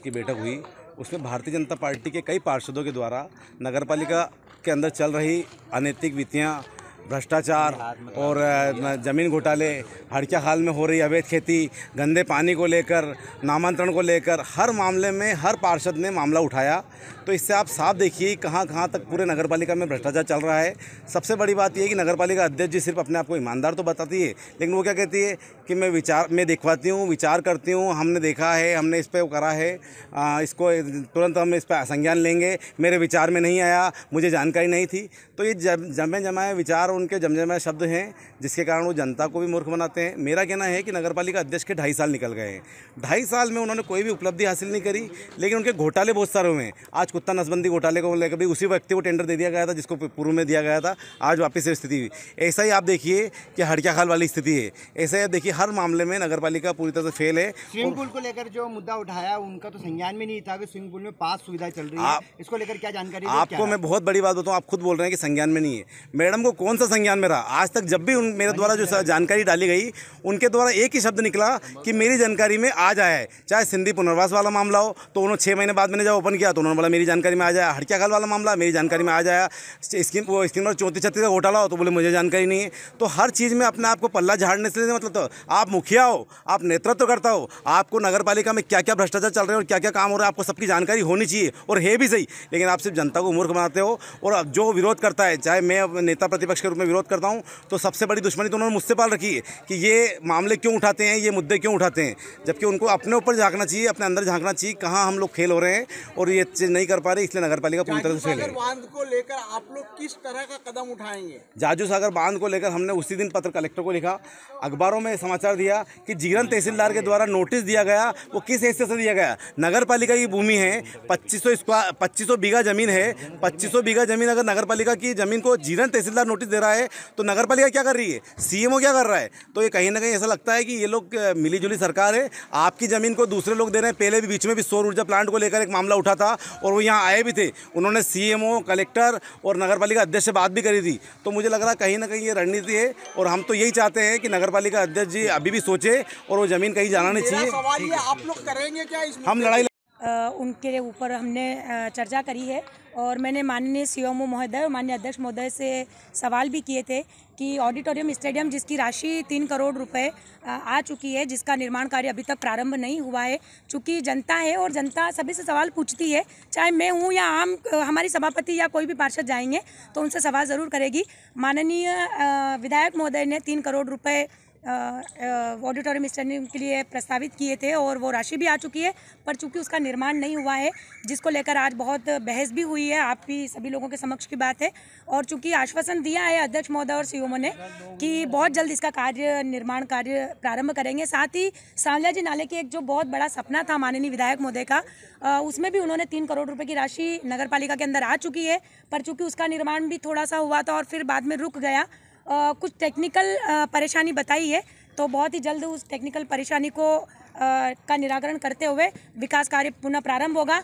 की बैठक हुई, उसमें भारतीय जनता पार्टी के कई पार्षदों के द्वारा नगरपालिका के अंदर चल रही अनैतिक नीतियाँ, भ्रष्टाचार और ज़मीन घोटाले, हड़किया खाल में हो रही अवैध खेती, गंदे पानी को लेकर, नामांतरण को लेकर हर मामले में हर पार्षद ने मामला उठाया। तो इससे आप साफ देखिए कहाँ कहाँ तक पूरे नगरपालिका में भ्रष्टाचार चल रहा है। सबसे बड़ी बात यह है कि नगरपालिका अध्यक्ष जी सिर्फ अपने आप को ईमानदार तो बताती है, लेकिन वो क्या कहती है कि मैं दिखवाती हूँ, विचार करती हूँ, हमने देखा है, हमने इस पर करा है, इसको तुरंत हम इस पर संज्ञान लेंगे, मेरे विचार में नहीं आया, मुझे जानकारी नहीं थी। तो ये जमे जमाए विचार, उनके जमजमाए शब्द हैं जिसके कारण वो जनता को भी मूर्ख बनाते हैं। मेरा कहना है कि नगरपालिका अध्यक्ष के 2.5 साल निकल गए हैं। 2.5 साल में उन्होंने कोई भी उपलब्धि हासिल नहीं करी, लेकिन उनके घोटाले बहुत सारे हुए हैं। आज कुत्ता नसबंदी घोटाले को लेकर भी उसी व्यक्ति को टेंडर दे दिया गया था जिसको पूर्व में दिया गया था, आज वापस से स्थिति हुई। ऐसा ही आप देखिए कि हड़किया खाल वाली स्थिति है। ऐसा ही आप देखिए हर मामले में नगरपालिका पूरी तरह से फेल है। स्विमिंग पूल को लेकर जो मुद्दा उठाया उनका तो संज्ञान में नहीं था कि स्विमिंग पूल में 5 सुविधाएं चल रही है, इसको लेकर क्या जानकारी? आपको मैं बहुत बड़ी बात बताऊं, आप खुद बोल रहे हैं कि संज्ञान में नहीं है। मैडम को कौन सा संज्ञान में रहा? आज तक जब भी मेरे द्वारा जो जानकारी डाली गई, उनके द्वारा एक ही शब्द निकला कि मेरी जानकारी में आ जाए। चाहे सिंधी पुनर्वास वाला मामला हो तो उन्होंने 6 महीने बाद मैंने जब ओपन किया तो उन्होंने बोला मेरी जानकारी में आ जाए। हड़किया खाल वाला मामला मेरी जानकारी में आ जाए। स्कीम नंबर 34-36 का घोटाला हो तो बोले मुझे जानकारी नहीं है। तो हर चीज़ में अपने आप को पल्ला झाड़ने से मतलब तो आप मुखिया हो, आप नेतृत्व करता हो, आपको नगरपालिका में क्या क्या भ्रष्टाचार चल रहे हैं और क्या क्या काम हो रहा है आपको सबकी जानकारी होनी चाहिए, और है भी सही। लेकिन आप सिर्फ जनता को मूर्ख बनाते हो। और जो विरोध करता है, चाहे मैं नेता प्रतिपक्ष के रूप में विरोध करता हूं, तो सबसे बड़ी दुश्मनी तो उन्होंने मुझसे पाल रखी है कि ये मामले क्यों उठाते हैं, ये मुद्दे क्यों उठाते हैं, जबकि उनको अपने ऊपर झांकना चाहिए, अपने अंदर झांकना चाहिए कहाँ हम लोग फेल हो रहे हैं और ये चीज़ नहीं कर पा रहे, इसलिए नगरपालिका पूरी तरह से फेल है। बांध को लेकर आप लोग किस तरह का कदम उठाएंगे? जाजू सागर बांध को लेकर हमने उसी दिन पत्र कलेक्टर को लिखा, अखबारों में समाचार दिया कि जीरन तहसीलदार के द्वारा नोटिस दिया गया। वो किस हैसियत से दिया गया? नगरपालिका की भूमि है, 2500 बीघा जमीन है। 2500 बीघा जमीन अगर नगरपालिका की जमीन को जीरन तहसीलदार नोटिस दे रहा है तो नगरपालिका क्या कर रही है, सीएमओ क्या कर रहा है? तो ये कहीं ना कहीं ऐसा लगता है कि ये लोग मिलीजुली सरकार है। आपकी ज़मीन को दूसरे लोग दे रहे हैं। पहले भी बीच में भी सौर ऊर्जा प्लांट को लेकर एक मामला उठा था और वो यहाँ आए भी थे, उन्होंने सीएमओ, कलेक्टर और नगरपालिका अध्यक्ष से बात भी करी थी। तो मुझे लग रहा है कहीं ना कहीं ये रणनीति है और हम तो यही चाहते हैं कि नगरपालिका अध्यक्ष जी अभी भी सोचे और वो ज़मीन कहीं जाना नहीं चाहिए। सवाल ये आप लोग करेंगे क्या इस हम लड़ाई उनके ऊपर हमने चर्चा करी है और मैंने माननीय सीएमओ महोदय और माननीय अध्यक्ष महोदय से सवाल भी किए थे कि ऑडिटोरियम स्टेडियम जिसकी राशि 3 करोड़ रुपए आ चुकी है, जिसका निर्माण कार्य अभी तक प्रारंभ नहीं हुआ है। चूँकि जनता है और जनता सभी से सवाल पूछती है, चाहे मैं हूँ या आम हमारी सभापति या कोई भी पार्षद जाएंगे तो उनसे सवाल ज़रूर करेगी। माननीय विधायक महोदय ने 3 करोड़ रुपये ऑडिटोरियम स्टेडियम के लिए प्रस्तावित किए थे और वो राशि भी आ चुकी है, पर चूंकि उसका निर्माण नहीं हुआ है, जिसको लेकर आज बहुत बहस भी हुई है, आप भी सभी लोगों के समक्ष की बात है। और चूंकि आश्वासन दिया है अध्यक्ष महोदय और सीएमओ ने कि बहुत जल्द इसका निर्माण कार्य प्रारंभ करेंगे। साथ ही सांवलिया जी नाले के एक जो बहुत बड़ा सपना था माननीय विधायक महोदय का, उसमें भी उन्होंने 3 करोड़ रुपये की राशि नगरपालिका के अंदर आ चुकी है, पर चूँकि उसका निर्माण भी थोड़ा सा हुआ था और फिर बाद में रुक गया। कुछ टेक्निकल परेशानी बताई है, तो बहुत ही जल्द उस टेक्निकल परेशानी को का निराकरण करते हुए विकास कार्य पुनः प्रारंभ होगा।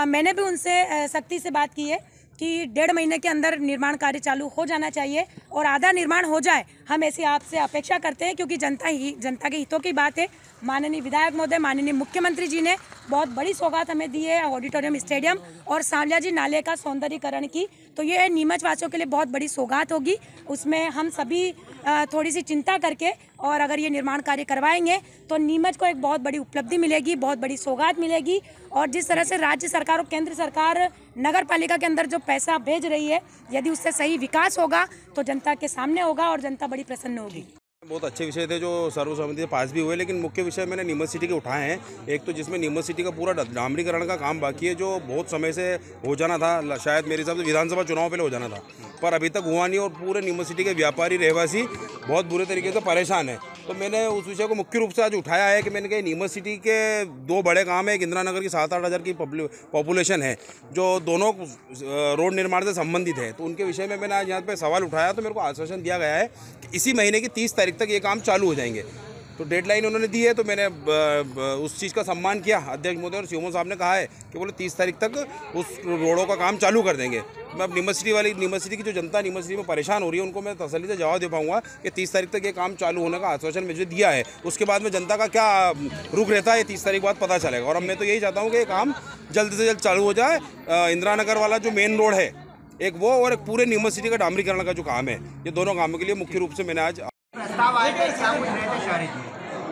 मैंने भी उनसे सख्ती से बात की है कि 1.5 महीने के अंदर निर्माण कार्य चालू हो जाना चाहिए और आधा निर्माण हो जाए, हम ऐसी आपसे अपेक्षा करते हैं, क्योंकि जनता के हितों की बात है। माननीय विधायक महोदय, माननीय मुख्यमंत्री जी ने बहुत बड़ी सौगात हमें दी है ऑडिटोरियम स्टेडियम और सांवलिया जी नाले का सौंदर्यीकरण की, तो ये नीमच वासियों के लिए बहुत बड़ी सौगात होगी। उसमें हम सभी थोड़ी सी चिंता करके और अगर ये निर्माण कार्य करवाएंगे तो नीमच को एक बहुत बड़ी उपलब्धि मिलेगी, बहुत बड़ी सौगात मिलेगी। और जिस तरह से राज्य सरकार और केंद्र सरकार नगर पालिका के अंदर जो पैसा भेज रही है, यदि उससे सही विकास होगा तो जनता के सामने होगा और जनता बड़ी प्रसन्न होगी। बहुत अच्छे विषय थे जो सर्वसम्मति से पास भी हुए, लेकिन मुख्य विषय मैंने नीमच सिटी के उठाए हैं। एक तो जिसमें नीमच सिटी का पूरा डामरीकरण का काम बाकी है, जो बहुत समय से हो जाना था, शायद मेरे हिसाब से विधानसभा चुनाव पहले हो जाना था, पर अभी तक हुआ नहीं और पूरे नीमच सिटी के व्यापारी रहवासी बहुत बुरे तरीके से परेशान है। तो मैंने उस विषय को मुख्य रूप से आज उठाया है कि मैंने कहा नीमच सिटी के 2 बड़े काम है। एक इंदिरा नगर की 7-8 हज़ार की पॉपुलेशन है जो दोनों रोड निर्माण से संबंधित है, तो उनके विषय में मैंने आज यहाँ पे सवाल उठाया। तो मेरे को आश्वासन दिया गया है कि इसी महीने की 30 तारीख तक ये काम चालू हो जाएंगे। तो डेडलाइन उन्होंने दी है, तो मैंने उस चीज़ का सम्मान किया अध्यक्ष महोदय और सीएमओ साहब ने कहा है कि बोले 30 तारीख तक उस रोडों का काम चालू कर देंगे। मैं अब नीमच सिटी की जो जनता नीमच सिटी में परेशान हो रही है उनको मैं तसल्ली से जवाब दे पाऊँगा कि 30 तारीख तक ये काम चालू होने का आश्वासन मुझे दिया है। उसके बाद में जनता का क्या रुख रहता है 30 तारीख बाद पता चलेगा। और अब मैं तो यही चाहता हूँ कि ये काम जल्द से जल्द चालू हो जाए। इंदिरा नगर वाला जो मेन रोड है एक वो, और एक पूरे नीमच सिटी का डामरीकरण का जो काम है, ये दोनों कामों के लिए मुख्य रूप से मैंने आज प्रस्ताव आया था, क्या कुछ रहता शहरी जी?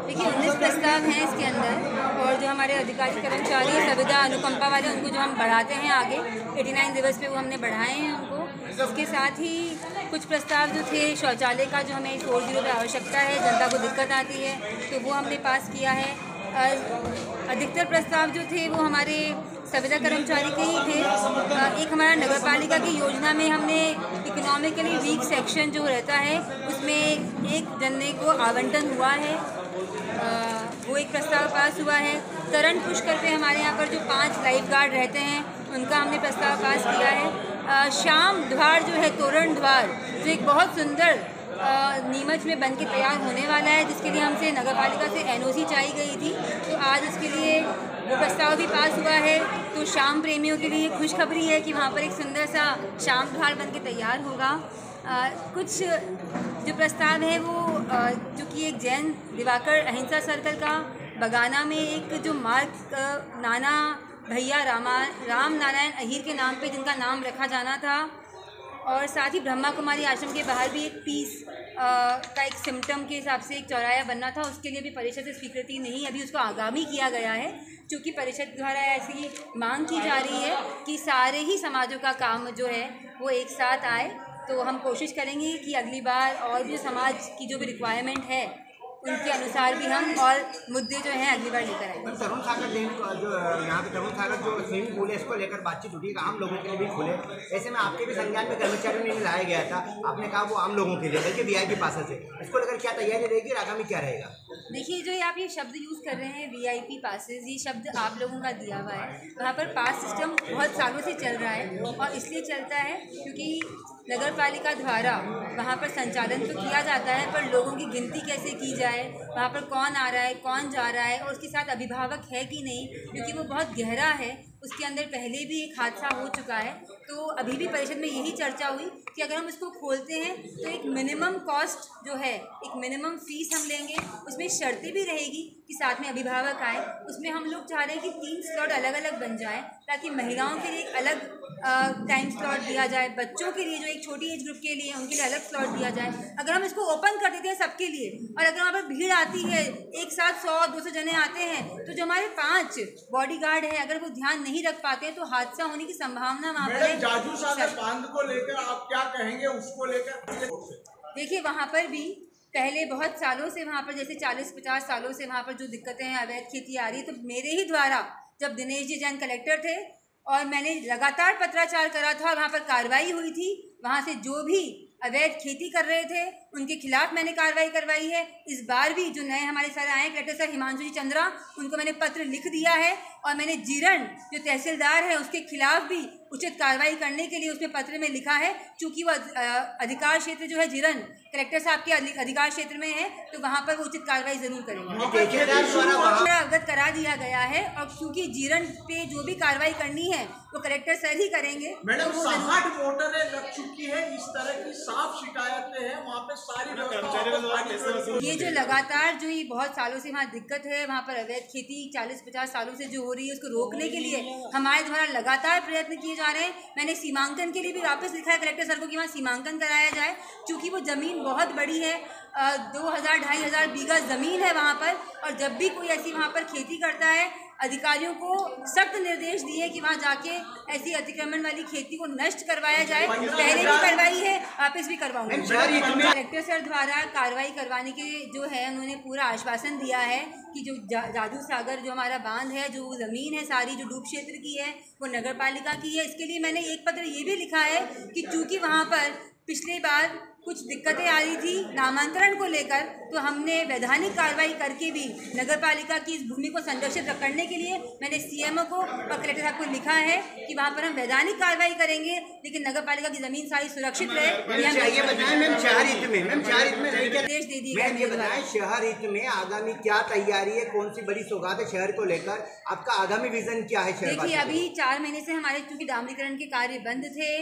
देखिए 19 प्रस्ताव हैं इसके अंदर, और जो हमारे अधिकारी कर्मचारी संविदा अनुकंपा वाले उनको जो हम बढ़ाते हैं आगे 89 दिवस पे वो हमने बढ़ाए हैं उनको। इसके साथ ही कुछ प्रस्ताव जो थे शौचालय का, जो हमें 4-0 पे आवश्यकता है, जनता को दिक्कत आती है, तो वो हमने पास किया है। अधिकतर प्रस्ताव जो थे वो हमारे संविदा कर्मचारी के ही थे। एक हमारा नगर पालिका की योजना में हमने इकोनॉमिकली वीक सेक्शन जो रहता है उसमें एक जनने को आवंटन हुआ है, वो एक प्रस्ताव पास हुआ है। तरण पुष्कर पे हमारे यहाँ पर जो 5 लाइफ गार्ड रहते हैं उनका हमने प्रस्ताव पास किया है। श्याम द्वार जो है, तोरण द्वार, जो एक बहुत सुंदर नीमच में बन के तैयार होने वाला है, जिसके लिए हमसे नगर पालिका से NOC चाहिए गई थी, तो आज उसके लिए वो प्रस्ताव भी पास हुआ है। तो शाम प्रेमियों के लिए खुशखबरी है कि वहाँ पर एक सुंदर सा शाम द्वार बन के तैयार होगा। कुछ जो प्रस्ताव है वो जो कि एक जैन दिवाकर अहिंसा सर्कल का बगाना में एक जो मार्ग नाना भैया राम नारायण अहीर के नाम पे जिनका नाम रखा जाना था, और साथ ही ब्रह्मा कुमारी आश्रम के बाहर भी एक पीस का एक सिम्टम के हिसाब से एक चौराया बनना था, उसके लिए भी परिषद से स्वीकृति नहीं, अभी उसको आगामी किया गया है, क्योंकि परिषद द्वारा ऐसी मांग की जा रही है कि सारे ही समाजों का काम जो है वो एक साथ आए। तो हम कोशिश करेंगे कि अगली बार और भी समाज की जो भी रिक्वायरमेंट है उनके अनुसार भी हम और मुद्दे जो हैं अगली बार लेकर आएंगे। तरुण सागर जो यहाँ पे तरुण सागर जो स्विमिंग पूल है इसको लेकर बातचीत उठी, आम लोगों के लिए भी खुले, ऐसे में आपके भी संज्ञान में कर्मचारियों ने लाया गया था, आपने कहा वो आम लोगों के लिए बल्कि VIP पासेस है, इसको लेकर क्या तैयारी रहेगी और आगामी क्या रहेगा? देखिए, जो आप ये शब्द यूज़ कर रहे हैं VIP पासेस, ये शब्द आप लोगों का दिया हुआ है। वहाँ पर पास सिस्टम बहुत सालों से चल रहा है, और इसलिए चलता है क्योंकि नगर पालिका द्वारा वहाँ पर संचालन तो किया जाता है, पर लोगों की गिनती कैसे की जाए, वहाँ पर कौन आ रहा है कौन जा रहा है, और उसके साथ अभिभावक है कि नहीं, क्योंकि वो बहुत गहरा है, उसके अंदर पहले भी एक हादसा हो चुका है। तो अभी भी परिषद में यही चर्चा हुई कि अगर हम इसको खोलते हैं तो एक मिनिमम कॉस्ट जो है, एक मिनिमम फीस हम लेंगे, उसमें शर्तें भी रहेगी कि साथ में अभिभावक आए। उसमें हम लोग चाह रहे हैं कि 3 स्लॉट अलग अलग बन जाए, ताकि महिलाओं के लिए एक अलग टाइम स्लॉट दिया जाए, बच्चों के लिए जो एक छोटी एज ग्रुप के लिए उनके लिए अलग स्लॉट दिया जाए। अगर हम इसको ओपन कर देते हैं सबके लिए, और अगर वहाँ पर भीड़ आती है, एक साथ 100-200 जने आते हैं, तो जो हमारे 5 बॉडीगार्ड हैं अगर वो ध्यान नहीं रख पाते हैं तो हादसा होने की संभावना वहाँ पर है। जाजू सागर बांध को लेकर आप क्या कहेंगे, उसको लेकर? देखिए, वहाँ पर भी पहले बहुत सालों से वहाँ पर जैसे 40-50 सालों से वहाँ पर जो दिक्कतें हैं, अवैध खेती आ रही है, तो मेरे ही द्वारा जब दिनेश जी जैन कलेक्टर थे और मैंने लगातार पत्राचार करा था और वहाँ पर कार्रवाई हुई थी, वहाँ से जो भी अवैध खेती कर रहे थे उनके खिलाफ मैंने कार्रवाई करवाई है। इस बार भी जो नए हमारे सर आए कलेक्टर सर हिमांशु जी चंद्रा, उनको मैंने पत्र लिख दिया है, और मैंने जीरण जो तहसीलदार है उसके खिलाफ भी उचित कार्रवाई करने के लिए उसमें पत्र में लिखा है, क्योंकि वो अधिकार क्षेत्र जो है जीरण कलेक्टर साहब के अधिकार क्षेत्र में है, तो वहाँ पर वो उचित कार्रवाई जरूर करेंगे। अवगत करा दिया गया है, और क्योंकि जीरण पे जो भी कार्रवाई करनी है वो कलेक्टर सर ही करेंगे। मैडम, 60 मोटरें लग चुकी है, इस तरह की साफ शिकायतें हैं, वहाँ पे सारी ये जो लगातार जो ये बहुत सालों से वहाँ दिक्कत है, वहाँ पर अवैध खेती 40-50 सालों से जो हो रही है, उसको रोकने के लिए हमारे द्वारा लगातार प्रयत्न किए जा रहे हैं। मैंने सीमांकन के लिए भी वापस लिखा है कलेक्टर सर को कि वहाँ सीमांकन कराया जाए, क्योंकि वो ज़मीन बहुत बड़ी है, 2000-2500 बीघा ज़मीन है वहाँ पर, और जब भी कोई ऐसी वहाँ पर खेती करता है, अधिकारियों को सख्त निर्देश दिए कि वहाँ जाके ऐसी अतिक्रमण वाली खेती को नष्ट करवाया जाए। पहले भी करवाई है, वापस भी करवाऊंगी। कलेक्टर सर द्वारा कार्रवाई करवाने के जो है उन्होंने पूरा आश्वासन दिया है कि जो जाजू सागर जो हमारा बांध है, जो ज़मीन है सारी जो डूब क्षेत्र की है वो नगर पालिका की है। इसके लिए मैंने एक पत्र ये भी लिखा है कि चूँकि वहाँ पर पिछली बार कुछ दिक्कतें आ रही थी नामांतरण को लेकर, तो हमने वैधानिक कार्रवाई करके भी नगर पालिका की इस भूमि को संरक्षित करने के लिए मैंने सीएमओ को और कलेक्टर साहब को लिखा है कि वहाँ पर हम वैधानिक कार्रवाई करेंगे, लेकिन नगर पालिका की जमीन सारी सुरक्षित रहे। ये बताएं मैम, शहर हित में निर्देश दे दिए मैम, ये बताएं शहर हित में आगामी क्या तैयारी है, कौन सी बड़ी सौगात है शहर को लेकर, आपका आगामी विजन क्या है शहर? देखिए, अभी 4 महीने से हमारे क्योंकि डामरीकरण के कार्य बंद थे,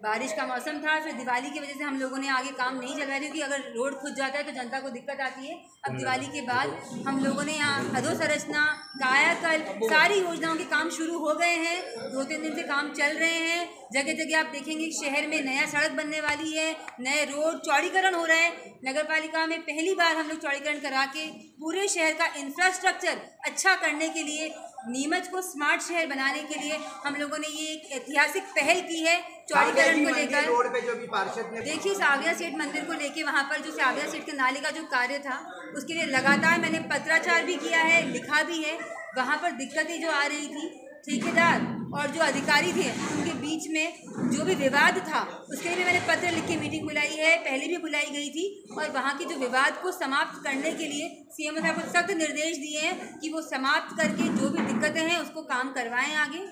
बारिश का मौसम था, फिर दिवाली की वजह से हम लोगों ने आगे काम नहीं चल रहा है, क्योंकि अगर रोड खुद जाता है तो जनता को दिक्कत आती है। अब दिवाली के बाद हम लोगों ने यहाँ अधोसंरचना, कायाकल्प, सारी योजनाओं के काम शुरू हो गए हैं। 2-3 दिन से काम चल रहे हैं। जगह जगह आप देखेंगे शहर में नया सड़क बनने वाली है, नए रोड, चौड़ीकरण हो रहा है। नगर पालिका में पहली बार हम लोग चौड़ीकरण करा के पूरे शहर का इंफ्रास्ट्रक्चर अच्छा करने के लिए, नीमच को स्मार्ट शहर बनाने के लिए हम लोगों ने ये एक ऐतिहासिक पहल की है चौड़ीकरण को लेकर। रोड पे जो भी पार्षद ने देखिए, साविया सेठ मंदिर को लेके वहाँ पर जो साविया सेठ के नाले का जो कार्य था, उसके लिए लगातार मैंने पत्राचार भी किया है, लिखा भी है। वहाँ पर दिक्कतें जो आ रही थी, ठेकेदार और जो अधिकारी थे उनके बीच में जो भी विवाद था, उसके लिए भी मैंने पत्र लिख के मीटिंग बुलाई है, पहले भी बुलाई गई थी। और वहाँ के जो विवाद को समाप्त करने के लिए सीएम साहब को सख्त निर्देश दिए हैं कि वो समाप्त करके जो भी दिक्कतें हैं उसको काम करवाएं आगे।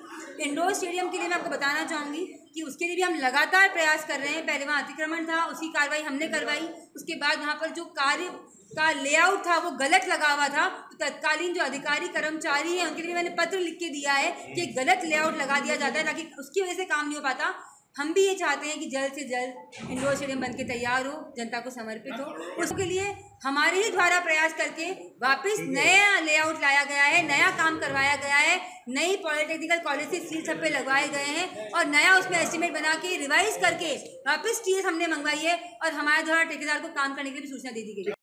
इंडोर स्टेडियम के लिए मैं आपको बताना चाहूँगी कि उसके लिए भी हम लगातार प्रयास कर रहे हैं। पहले वहाँ अतिक्रमण था, उसकी कार्रवाई हमने करवाई। उसके बाद वहाँ पर जो कार्य का लेआउट था वो गलत लगा हुआ था, तो तत्कालीन जो अधिकारी कर्मचारी हैं उनके लिए मैंने पत्र लिख के दिया है कि गलत लेआउट लगा दिया जाता है, ताकि उसकी वजह से काम नहीं हो पाता। हम भी ये चाहते हैं कि जल्द से जल्द इंडोर स्टेडियम बन के तैयार हो, जनता को समर्पित हो। उसके लिए हमारे ही द्वारा प्रयास करके वापस नया लेआउट लाया गया है, नया काम करवाया गया है, नई पॉलिटेक्निकल कॉलेज से सील छप्पे लगवाए गए हैं और नया उसमें एस्टीमेट बना के रिवाइज करके वापस टीएस हमने मंगवाई है और हमारे द्वारा ठेकेदार को काम करने के लिए भी सूचना दे दी गई है।